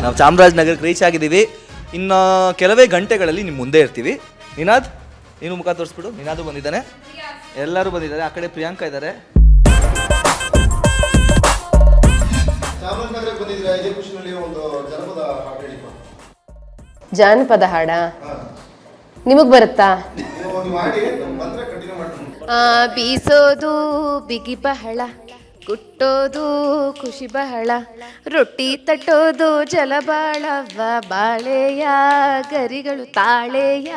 ನಾವು ಚಾಮರಾಜನಗರಕ್ಕೆ ರೀಚ್ ಆಗಿದ್ದೀವಿ. ಇನ್ನು ಕೆಲವೇ ಗಂಟೆಗಳಲ್ಲಿ ನಿಮ್ಮ ಮುಂದೆ ಇರ್ತೀವಿ. ನಿನಾದ್, ನೀನು ಮುಖ ತೋರಿಸ್ಬಿಡು. ನಿನಾದು ಬಂದಿದ್ದಾನೆ, ಎಲ್ಲರೂ ಬಂದಿದ್ದಾರೆ. ಆ ಕಡೆ ಪ್ರಿಯಾಂಕಾ ಇದ್ದಾರೆ. ಚಾಮರಾಜನಗರಕ್ಕೆ ಬಂದಿದ್ರೆ ಇದೇ ಖುಷಿನಲ್ಲಿ ಒಂದು ಜನಪದ ಹಾಡು ಹೇಳಿಪ್ಪ. ಜಾನಪದ ಹಾಡ ನಿಮಗ್ ಬರುತ್ತಾ? ಬೀಸೋದು ಬಿಗಿ ಬಹಳ, ಕುಟ್ಟೋದು ಖುಷಿ ಬಹಳ, ರೊಟ್ಟಿ ತಟ್ಟೋದು ಜಲಬಾಳವ್ವ, ಬಾಳೆಯ ಗರಿಗಳು ತಾಳೆಯ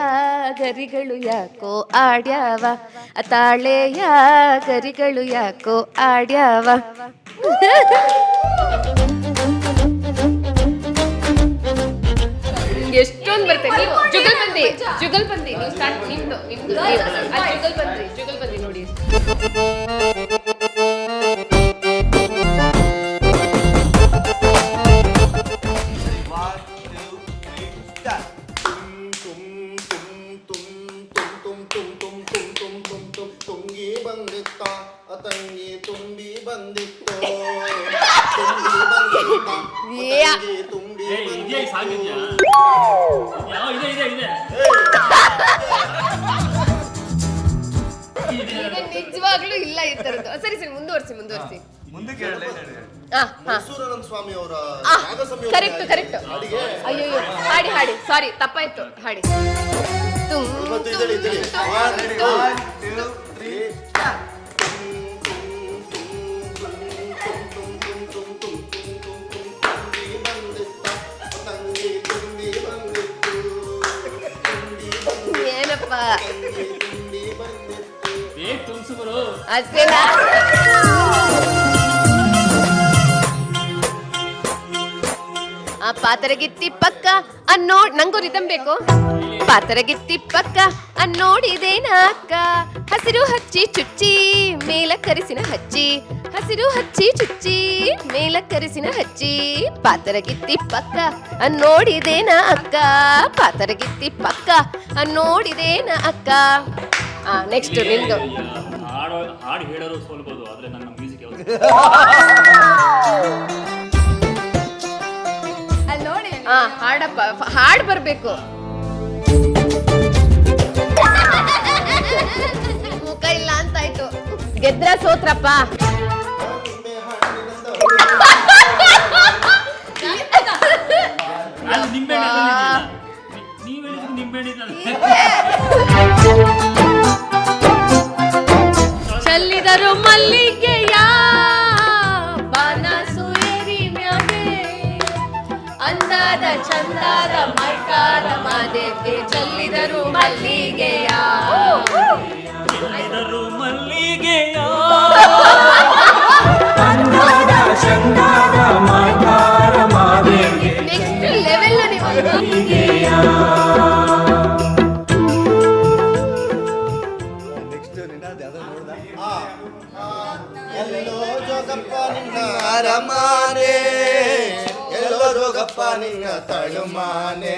ಗರಿಗಳು ಯಾಕೋ ಆಡ್ಯಾವ, ತಾಳೆಯ ಗರಿಗಳು ಯಾಕೋ ಆಡ್ಯಾವ. ಎಷ್ಟೊಂದು ಬರ್ತದೆ. ನೀವು ಜುಗಲ್ಬಂದಿ ನೀವು ಸ್ಟಾರ್ಟ್. ನಿಮ್ದು ಜುಗಲ್ಬಂದಿ ನೋಡಿ. ತುಂಗಿ ಬಂದಿತ್ತ ತಂಗಿ ತುಂಬಿ ಬಂದಿತ್ತು, ನಿಜವಾಗ್ಲೂ ಇಲ್ಲ ಈ ತರದ್ದು. ಸರಿ ಮುಂದುವರಿಸಿ. ಕರೆಕ್ಟ್. ಅಯ್ಯೋ ಹಾಡಿ ಸಾರಿ ತಪ್ಪಾಯ್ತು. ಹಾಡಿ. ಏನಪ್ಪ ಅಷ್ಟೇನಾ? ಆ ಪಾತರಗಿತ್ತಿ ಪಕ್ಕ ಅನ್ನೋಡ್, ನಂಗೂ ರಿದಮ್ ಬೇಕು. ಪಾತರಗಿತ್ತಿ ಪಕ್ಕ ಅನ್ನೋಡಿದೇನ ಅಕ್ಕ, ಹಸಿರು ಹಚ್ಚಿ ಚುಚ್ಚಿ ಮೇಲ ಕರಿಸಿನ ಹಚ್ಚಿ, ಹಸಿರು ಹಚ್ಚಿ ಚುಚ್ಚಿ ಮೇಲ ಕರಿಸಿನ ಹಚ್ಚಿ, ಪಾತರಗಿತ್ತಿ ಪಕ್ಕ ಅನ್ನೋಡಿದೇನ ಅಕ್ಕ, ಪಾತರಗಿತ್ತಿ ಪಕ್ಕ ಅನ್ನೋಡಿದೇನ ಅಕ್ಕ. ನೆಕ್ಸ್ಟ್ ನಿಮ್ದು. ಹಾಡು ಹೇಳೋರು ಸೋಲ್ಬೋದು, ಆದ್ರೆ ನನ್ನ ಮ್ಯೂಸಿಕ್ ನೋಡಿ. ಹಾಡಪ್ಪ, ಹಾಡು ಬರ್ಬೇಕು. ಮುಖ ಇಲ್ಲ ಅಂತಾಯ್ತು. ಗೆದ್ರ ಸೋತ್ರಪ್ಪ. ಚಲ್ಲಿದರು ಮಲ್ಲಿಗೆಯ ಬಾನಸು ಏರಿ ಮ್ಯಾಗೆ, ಅಂದಾದ ಚಂದಾದ ಮೈಕಾರ ಮಾದೇವಿ ಚಲ್ಲಿದರು ಮಲ್ಲಿಗೆಯ, ಚಲ್ಲಿದರು ಮಲ್ಲಿಗೆಯ, ಅಂದಾದ ಚಂದಾದ ಮೈಕಾರ ಮಾದೇವಿ. ನೆಕ್ಸ್ಟ್ ಲೆವೆಲ್ ಮಲ್ಲಿಗೆಯ. ಎಲ್ಲೋ ಜೋಗಪ್ಪ ನಿನ್ನ ಅರಮಾನೆ, ಎಲ್ಲೋ ಜೋಗಪ್ಪ ನಿನ್ನ ತಳುಮಾನೆ,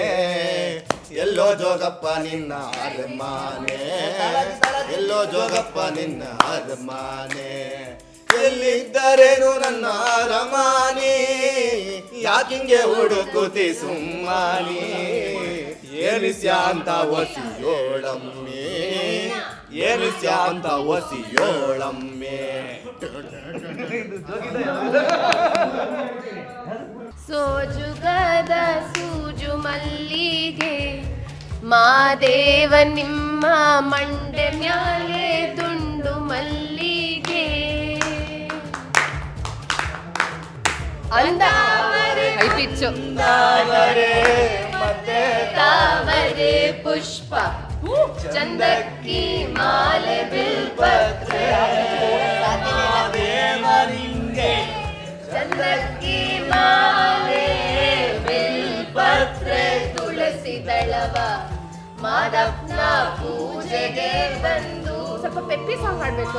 ಎಲ್ಲೋ ಜೋಗಪ್ಪ ನಿನ್ನ ಅರಮಾನೆ, ಎಲ್ಲೋ ಜೋಗಪ್ಪ ನಿನ್ನ ಅರಮಾನೆ, ಎಲ್ಲಿದ್ದರೇನು ನನ್ನ ಅರಮಾನಿ, ಯಾಕಿಂಗೆ ಹುಡುಕುತಿ ಸುಮ್ಮಾನಿ, ಏನಿಸ್ಯಾಂತ ಒಸಿಯೋಳಮ್ಮೆ, ಏನಿಸ್ಯಾಂತ ಒಸಿಯೋಳಮ್ಮೆ. ಸೋಜುಗದ ಸೂಜು ಮಲ್ಲಿಗೆ, ಮಾದೇವ ನಿಮ್ಮ ಮಂಡೆ ಮ್ಯಾಲೆ ದುಂಡು ಮಲ್ಲಿಗೆ, ಅಂದಾವರೆ ತಾವರೆ ಪುಷ್ಪ, ಚಂದಕ್ಕಿ ಮಾಲೆ ಬಿಲ್ಪತ್ರೆ, ಚಂದಕ್ಕಿ ಮಾಲೆ ಬಿಲ್ಪತ್ರೆ, ತುಳಸಿ ದಳವ ಮಾದಪ್ಪನ ಪೂಜೆಗೆ ಬಂದು. ಸ್ವಲ್ಪ ಪೆಪ್ಪಿ ಸಾಂಗ್ ಹಾಡ್ಬೇಕು.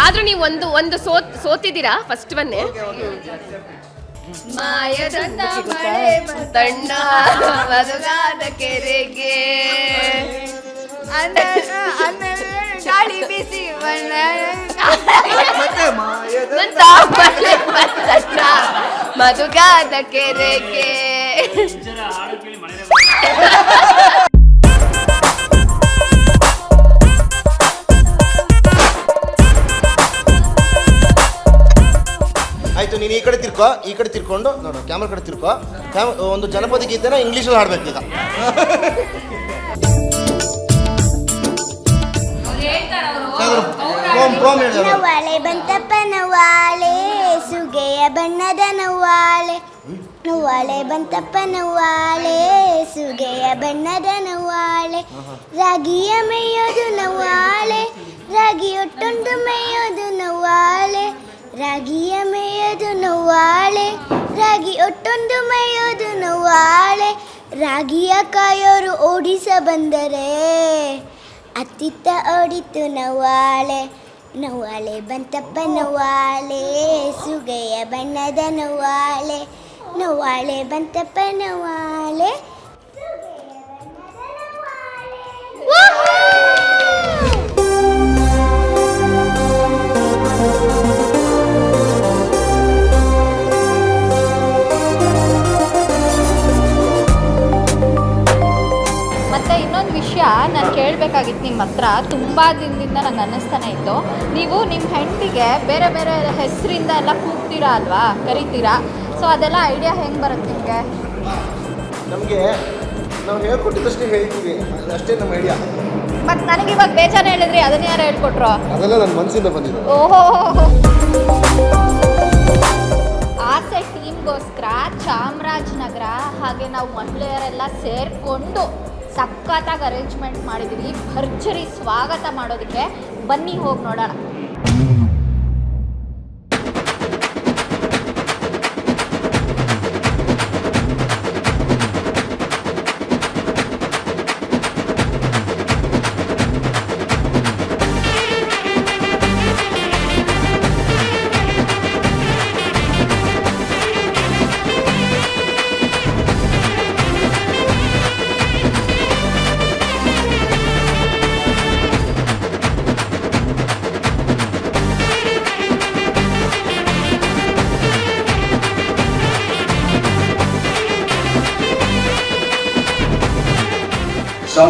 ಆದ್ರೂ ನೀವು ಒಂದು ಸೋತಿದ್ದೀರಾ ಫಸ್ಟ್ ಒನ್ನೇ. ಮಾಯದಂದ ಮಳೆ ತಣ್ಣ ಮದುಗಾದ ಕೆರೆಗೆ, ಗಾಳಿ ಬಿಸಿ ಮತ್ತೆ ಮಾಯದ ಮಧುಗಾದ ಕೆರೆಗೆ ನಿಜರ ಹಾಡು ಕೇಳಿ ಮನೆಯಲ್ಲೇ ಆಯ್ತು, ನೀನು ಈ ಕಡೆ ತಿರ್ಕೊಂಡು ನೋಡು, ಕ್ಯಾಮ್ರಾ ಕಡೆ ತಿರ್ಕೋ. ಒಂದು ಜನಪದ ಗೀತೆನ ಇಂಗ್ಲೀಷಲ್ಲಿ ಹಾಡ್ಬೇಕು ಈಗ. ಪ್ರೋಮ್ ಹೇಳಿ. ನವ್ವಾಳೆ ಬಂತಪ್ಪ ನವ್ವಾಳೆ ಸುಗೆಯ ಬಣ್ಣದ ನವ್ವಾಳೆ. ನವ್ವಾಳೆ ಬಂತಪ್ಪ ನವ್ವಾಳೆ ಸುಗೆಯ ಬಣ್ಣದ ನವ್ವಾಳೆ. ರಾಗಿಯ ಮೇಯೋದು ನವ್ವಾಳೆ, ರಾಗಿ ಒಟ್ಟೊಂದು ಮೇಯೋದು ನವ್ವಾಳೆ. ರಾಗಿಯ ಮೇಯೋದು ನವ್ವಾಳೆ, ರಾಗಿ ಒಟ್ಟೊಂದು ಮೇಯೋದು ನವ್ವಾಳೆ. ರಾಗಿಯ ಕಾಯೋರು ಓಡಿಸ ಬಂದರೆ ಅತ್ತಿತ್ತ ಓಡಿತು ನವ್ವಾಳೆ. ನವ್ವಾಳೆ ಬಂತಪ್ಪ ನವ್ವಾಳೆ ಸುಗೆಯ ಬಣ್ಣದ ನವ್ವಾಳೆ. ನವ್ವಾಳೆ ಬಂತಪ್ಪ ನವ್ವಾಳೆ. ಮತ್ತು ಇನ್ನೊಂದು ವಿಷಯ ನಾನು ಕೇಳಬೇಕಾಗಿತ್ತು ನಿಮ್ಮ ಹತ್ರ. ತುಂಬ ದಿನದಿಂದ ನಂಗೆ ಅನ್ನಿಸ್ತಾನೆ ಇತ್ತು, ನೀವು ನಿಮ್ಮ ಹೆಂಡತಿಗೆ ಬೇರೆ ಬೇರೆ ಹೆಸರಿಂದ ಎಲ್ಲ ಕೂಗ್ತೀರಾ ಅಲ್ವಾ, ಕರಿತೀರಾ. ಸೊ ಅದೆಲ್ಲ ಐಡಿಯಾ ಹೆಂಗೆ ಬರುತ್ತೆ ನಿಮಗೆ? ನಮಗೆ ನಾವು ಹೇಳ್ಕೊಟ್ಟಿದ್ದಷ್ಟೇ ಹೇಳ್ತೀವಿ, ಅಷ್ಟೇ ನಮ್ಮ ಐಡಿಯಾ. ಮತ್ತು ನನಗೆ ಇವಾಗ ಬೇಜಾರು ಹೇಳಿದ್ರಿ, ಅದನ್ನ ಯಾರು ಹೇಳ್ಕೊಟ್ರು? ಅದೆಲ್ಲ ನನ್ನ ಮನಸ್ಸಿಂದ ಬಂದಿದೆ. ಓಹೋ, ಆಸೆ ಟೀಮ್ಗೋಸ್ಕರ ಚಾಮರಾಜನಗರ ಹಾಗೆ ನಾವು ಮಹಿಳೆಯರೆಲ್ಲ ಸೇರಿಕೊಂಡು ಸಖತ್ತಾಗಿ ಅರೇಂಜ್ಮೆಂಟ್ ಮಾಡಿದ್ದೀವಿ. ಭರ್ಜರಿ ಸ್ವಾಗತ ಮಾಡೋದಕ್ಕೆ ಬನ್ನಿ ಹೋಗಿ ನೋಡೋಣ.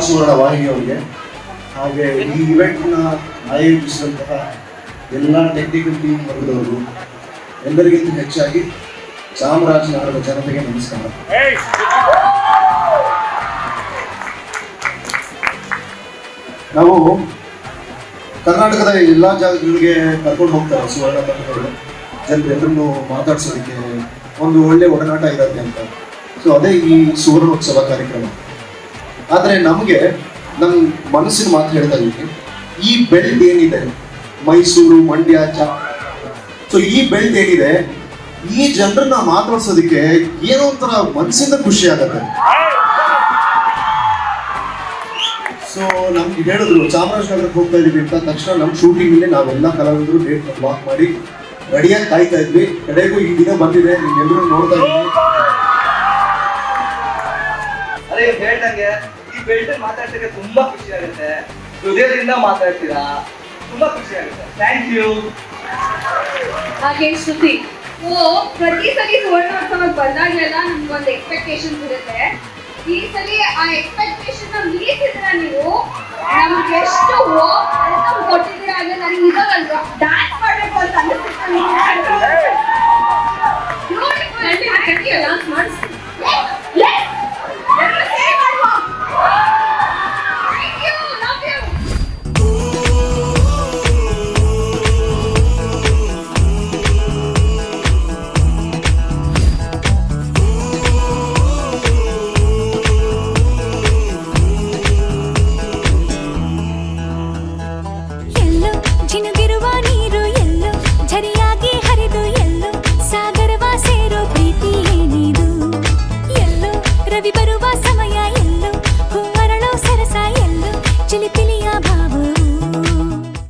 ಸುವರ್ಣ ವಾಹಿನಿಯವರಿಗೆ ಹಾಗೆ ಈ ಇವೆಂಟ್ನ ಆಯೋಜಿಸಿದಂತಹ ಎಲ್ಲ ಟೆಕ್ನಿಕಲ್ ಟೀಮ್ ವರ್ಗದವರು ಎಲ್ಲರಿಗಿಂತ ಹೆಚ್ಚಾಗಿ ಚಾಮರಾಜನಗರದ ಜನತೆಗೆ ನಮಸ್ಕಾರ. ನಾವು ಕರ್ನಾಟಕದ ಎಲ್ಲ ಜಾಗಗಳಿಗೆ ಕರ್ಕೊಂಡು ಹೋಗ್ತಾರೆ ಸುವರ್ಣ ತಂಡಗಳು, ಜನರೆಲ್ಲರನ್ನು ಮಾತಾಡ್ಸೋದಕ್ಕೆ ಒಂದು ಒಳ್ಳೆ ಒಡನಾಟ ಇರುತ್ತೆ ಅಂತ. ಸೊ ಅದೇ ಈ ಸುವರ್ಣೋತ್ಸವ ಕಾರ್ಯಕ್ರಮ. ಆದರೆ ನಮಗೆ ನಮ್ಮ ಮನಸ್ಸಿನ ಮಾತು ಹೇಳ್ತಾ ಇದ್ದೀನಿ, ಈ ಬೆಲ್ಟ್ ಏನಿದೆ ಮೈಸೂರು, ಮಂಡ್ಯ, ಸೊ ಈ ಬೆಲ್ಟ್ ಏನಿದೆ, ಈ ಜನರನ್ನ ಮಾತಾಡ್ಸೋದಕ್ಕೆ ಏನೋ ಒಂಥರ ಮನಸ್ಸಿಂದ ಖುಷಿ ಆಗತ್ತೆ. ಸೊ ನಮ್ಗೆ ಹೇಳಿದ್ರು ಚಾಮರಾಜನಗರಕ್ಕೆ ಹೋಗ್ತಾ ಇದೀವಿ ಅಂತ ತಕ್ಷಣ ನಮ್ಮ ಶೂಟಿಂಗ್ ನಾವೆಲ್ಲ ಕಲಾವಿದರು ಡೇಟ್ ಬ್ಲಾಕ್ ಮಾಡಿ ರೆಡಿಯಾಗಿ ಕಾಯ್ತಾ ಇದ್ವಿ. ಕಡೆಗೂ ಈ ದಿನ ಬಂದಿದೆ, ನಿಮ್ಗೆಲ್ಲರೂ ನೋಡ್ತಾ ಇದ್ವಿ. ಅದೇ ಹೇಳ್ದಂಗೆ ಈ ಬೆಲ್ಟ್ ಮಾತಾಡ್ಸಕ್ಕೆ ತುಂಬಾ ಖುಷಿ ಆಗುತ್ತೆ, ಹೃದಯದಿಂದ ಮಾತಾಡ್ತೀರಾ, ತುಂಬಾ ಖುಷಿ ಆಗುತ್ತೆ. Thank you. ಹಾಗೆ ಶ್ರುತಿ, ಪ್ರತಿ ಸಲ ಸುವರ್ಣೋತ್ಸವಕ್ಕೆ ಬಂದಾಗಲೆಲ್ಲ ನಮ್ಗೊಂದು ಎಕ್ಸ್ಪೆಕ್ಟೇಷನ್ಸ್ ಇರುತ್ತೆ. ಈ ಸಲ ಆ ಎಕ್ಸ್ಪೆಕ್ಟೇಷನ್ ಮೀರಿಸಿದ್ರ ನೀವು, ನಮ್ಗೆ ಎಷ್ಟು ವೆಲ್ಕಮ್ ಕೊಟ್ಟಿದ್ದೀರಾ ಅಂದ್ರೆ ನನಗೆ ಇವಾಗ ಡ್ಯಾನ್ಸ್ ಮಾಡ್ಬೇಕು ಅಂತ